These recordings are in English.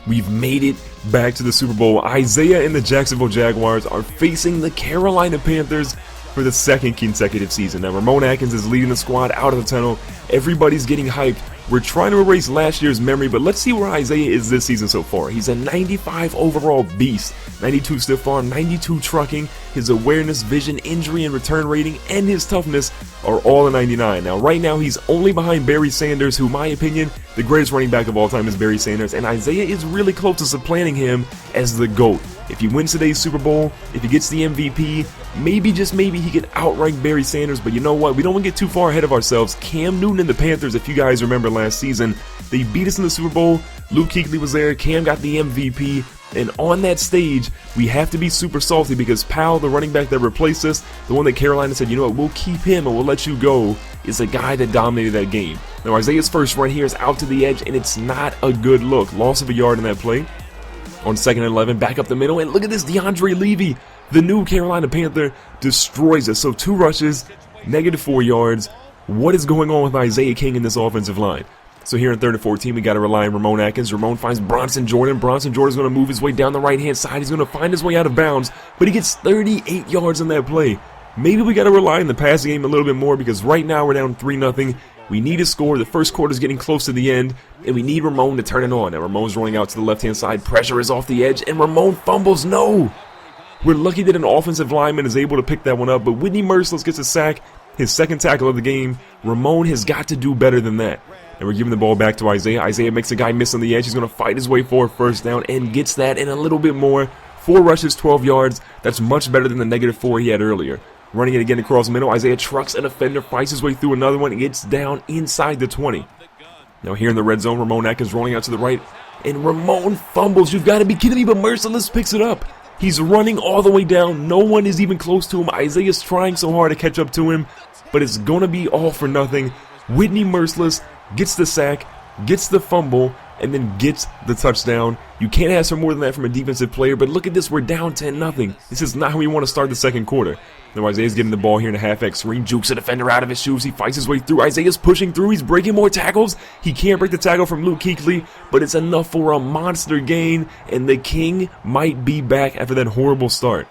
We've made it back to the Super Bowl. Isaiah and the Jacksonville Jaguars are facing the Carolina Panthers for the second consecutive season. Now, Ramon Atkins is leading the squad out of the tunnel. Everybody's getting hyped. We're trying to erase last year's memory, but let's see where Isaiah is this season so far. He's a 95 overall beast, 92 stiff arm, 92 trucking. His awareness, vision, injury, and return rating, and his toughness are all a 99. Now, right now, he's only behind Barry Sanders, who, in my opinion, the greatest running back of all time is Barry Sanders, and Isaiah is really close to supplanting him as the GOAT. If he wins today's Super Bowl, if he gets the MVP, maybe, just maybe, he could outrank Barry Sanders. But you know what? We don't want to get too far ahead of ourselves. Cam Newton and the Panthers, if you guys remember last season, they beat us in the Super Bowl. Luke Kuechly was there. Cam got the MVP. And on that stage, we have to be super salty because Powell, the running back that replaced us, the one that Carolina said, you know what, we'll keep him and we'll let you go, is a guy that dominated that game. Now, Isaiah's first run here is out to the edge, and it's not a good look. Loss of a yard in that play. On 2nd and 11, back up the middle, and look at this, DeAndre Levy, the new Carolina Panther, destroys us. So 2 rushes, -4 yards. What is going on with Isaiah King in this offensive line? So here in 3rd and 14, we got to rely on Ramon Atkins. Ramon finds Bronson Jordan. Bronson Jordan's going to move his way down the right-hand side. He's going to find his way out of bounds, but he gets 38 yards on that play. Maybe we got to rely on the passing game a little bit more because right now we're down 3-0. We need a score. The first quarter's getting close to the end, and we need Ramon to turn it on. Now, Ramon's rolling out to the left-hand side. Pressure is off the edge, and Ramon fumbles. No! We're lucky that an offensive lineman is able to pick that one up, but Whitney Merciless gets a sack, his second tackle of the game. Ramon has got to do better than that. And we're giving the ball back to Isaiah. Isaiah makes a guy miss on the edge. He's going to fight his way for a first down and gets that and a little bit more. 4 rushes, 12 yards. That's much better than the -4 he had earlier. Running it again across the middle. Isaiah trucks a defender, fights his way through another one, and gets down inside the 20. Now here in the red zone, Ramon Atkins rolling out to the right, and Ramon fumbles. You've got to be kidding me, but Merciless picks it up. He's running all the way down. No one is even close to him. Isaiah's trying so hard to catch up to him, but it's going to be all for nothing. Whitney Merciless gets the sack, gets the fumble, and then gets the touchdown. You can't ask for more than that from a defensive player, but look at this. We're down 10-0. This is not how we want to start the second quarter. Now Isaiah's getting the ball here in a half-X screen, jukes a defender out of his shoes. He fights his way through. Isaiah's pushing through. He's breaking more tackles. He can't break the tackle from Luke Kuechly, but it's enough for a monster gain, and the King might be back after that horrible start.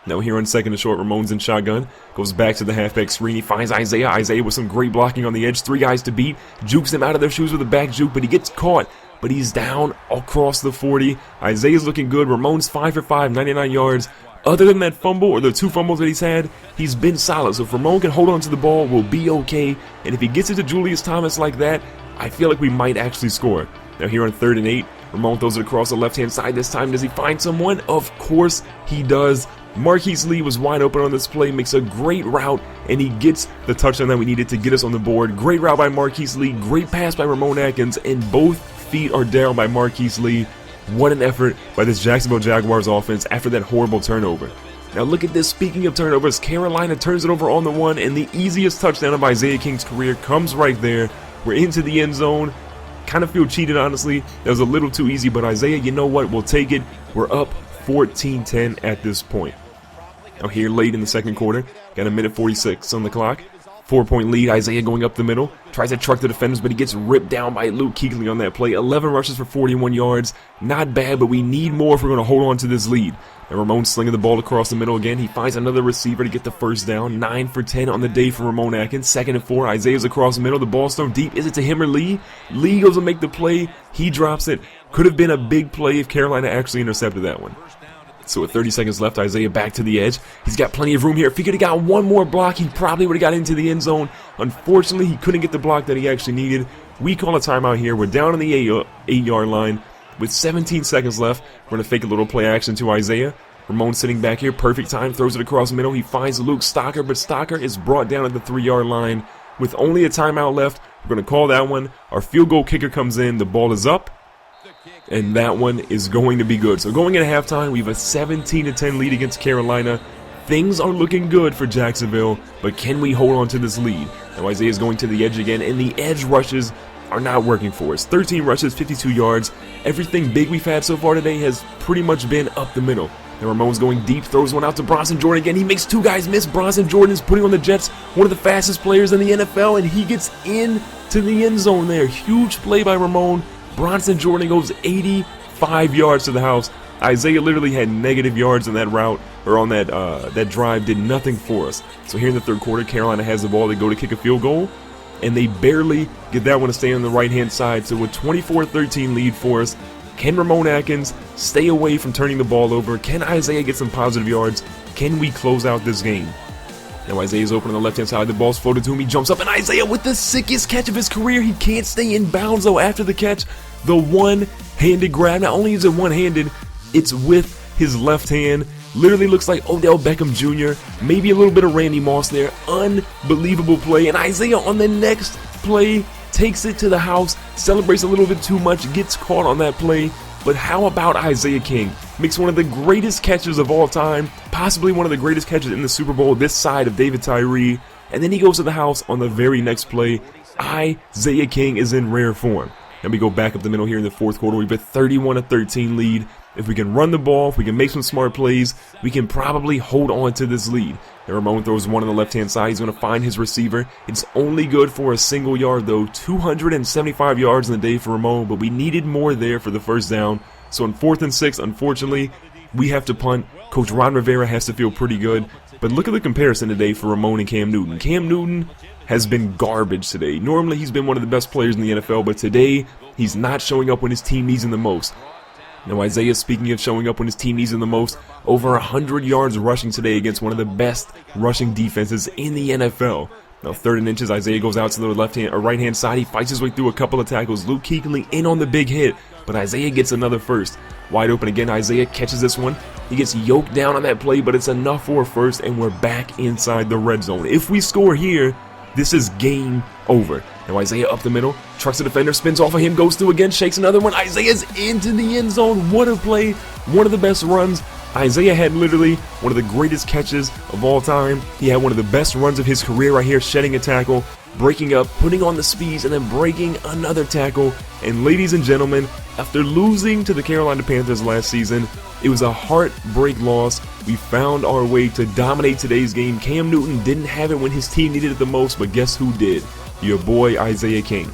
Now here on 2nd and short, Ramon's in shotgun, goes back to the halfback screen. He finds Isaiah. Isaiah with some great blocking on the edge. 3 guys to beat. Jukes them out of their shoes with a back juke, but he gets caught. But he's down across the 40. Isaiah's looking good. Ramon's 5 for 5, 99 yards. Other than that fumble, or the 2 fumbles that he's had, he's been solid. So if Ramon can hold on to the ball, we'll be okay. And if he gets it to Julius Thomas like that, I feel like we might actually score. Now here on 3rd and 8, Ramon throws it across the left-hand side this time. Does he find someone? Of course he does. Marquise Lee was wide open on this play, makes a great route, and he gets the touchdown that we needed to get us on the board. Great route by Marquise Lee, great pass by Ramon Atkins, and both feet are down by Marquise Lee. What an effort by this Jacksonville Jaguars offense after that horrible turnover. Now look at this. Speaking of turnovers, Carolina turns it over on the 1, and the easiest touchdown of Isaiah King's career comes right there. We're into the end zone. Kind of feel cheated, honestly. That was a little too easy, but Isaiah, you know what? We'll take it. We're up 14-10 at this point. Now here late in the second quarter, got a minute 46 on the clock. 4-point lead, Isaiah going up the middle. Tries to truck the defenders, but he gets ripped down by Luke Kuechly on that play. 11 rushes for 41 yards. Not bad, but we need more if we're going to hold on to this lead. And Ramon slinging the ball across the middle again. He finds another receiver to get the first down. 9 for 10 on the day for Ramon Atkins. 2nd and 4, Isaiah's across the middle. The ball's thrown deep. Is it to him or Lee? Lee goes to make the play. He drops it. Could have been a big play if Carolina actually intercepted that one. So with 30 seconds left, Isaiah back to the edge. He's got plenty of room here. If he could have got one more block, he probably would have got into the end zone. Unfortunately, he couldn't get the block that he actually needed. We call a timeout here. We're down on the 8-yard line with 17 seconds left. We're going to fake a little play action to Isaiah. Ramon sitting back here. Perfect time. Throws it across the middle. He finds Luke Stocker, but Stocker is brought down at the 3-yard line. With only a timeout left, we're going to call that one. Our field goal kicker comes in. The ball is up. And that one is going to be good. So going into halftime, we have a 17-10 lead against Carolina. Things are looking good for Jacksonville, but can we hold on to this lead? Now Isaiah's going to the edge again, and the edge rushes are not working for us. 13 rushes, 52 yards. Everything big we've had so far today has pretty much been up the middle. Now Ramon's going deep, throws one out to Bronson Jordan again. He makes 2 guys miss. Bronson Jordan is putting on the Jets, one of the fastest players in the NFL, and he gets into the end zone there. Huge play by Ramon. Bronson Jordan goes 80 5 yards to the house. Isaiah literally had negative yards on that route, or on that drive, did nothing for us. So here in the third quarter, Carolina has the ball. They go to kick a field goal, and they barely get that one to stay on the right-hand side. So a 24-13 lead for us. Can Ramon Atkins stay away from turning the ball over? Can Isaiah get some positive yards? Can we close out this game? Now Isaiah's open on the left-hand side. The ball's floated to him. He jumps up, and Isaiah with the sickest catch of his career. He can't stay in bounds, though, after the catch. The one-handed grab. Not only is it one-handed, it's with his left hand. Literally looks like Odell Beckham Jr. Maybe a little bit of Randy Moss there. Unbelievable play. And Isaiah on the next play takes it to the house. Celebrates a little bit too much. Gets caught on that play. But how about Isaiah King? Makes one of the greatest catches of all time. Possibly one of the greatest catches in the Super Bowl this side of David Tyree. And then he goes to the house on the very next play. Isaiah King is in rare form. And we go back up the middle here in the fourth quarter. We've a 31-13 lead. If we can run the ball, if we can make some smart plays, we can probably hold on to this lead. And Ramon throws one on the left-hand side. He's going to find his receiver. It's only good for a single yard, though. 275 yards in the day for Ramon, but we needed more there for the first down. So on 4th and 6, unfortunately, we have to punt. Coach Ron Rivera has to feel pretty good. But look at the comparison today for Ramon and Cam Newton. Cam Newton has been garbage today. Normally, he's been one of the best players in the NFL, but today, he's not showing up when his team needs him the most. Now Isaiah, speaking of showing up when his team needs him the most, over 100 yards rushing today against one of the best rushing defenses in the NFL. Now 3rd and inches, Isaiah goes out to the left-hand or right-hand side. He fights his way through a couple of tackles. Luke Kuechly in on the big hit, but Isaiah gets another first. Wide open again, Isaiah catches this one. He gets yoked down on that play, but it's enough for a first, and we're back inside the red zone. If we score here, this is game over. Now Isaiah up the middle, trucks the defender, spins off of him, goes through again, shakes another one. Isaiah's into the end zone. What a play. One of the best runs. Isaiah had literally one of the greatest catches of all time. He had one of the best runs of his career right here, shedding a tackle, breaking up, putting on the speeds, and then breaking another tackle. And ladies and gentlemen, after losing to the Carolina Panthers last season, it was a heartbreak loss. We found our way to dominate today's game. Cam Newton didn't have it when his team needed it the most, but guess who did? Your boy Isaiah King.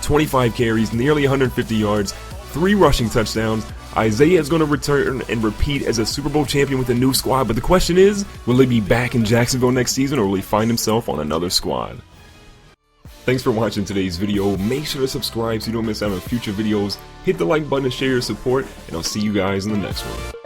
25 carries, nearly 150 yards, 3 rushing touchdowns. Isaiah is going to return and repeat as a Super Bowl champion with a new squad, but the question is, will he be back in Jacksonville next season, or will he find himself on another squad? Thanks for watching today's video. Make sure to subscribe so you don't miss out on future videos. Hit the like button to share your support, and I'll see you guys in the next one.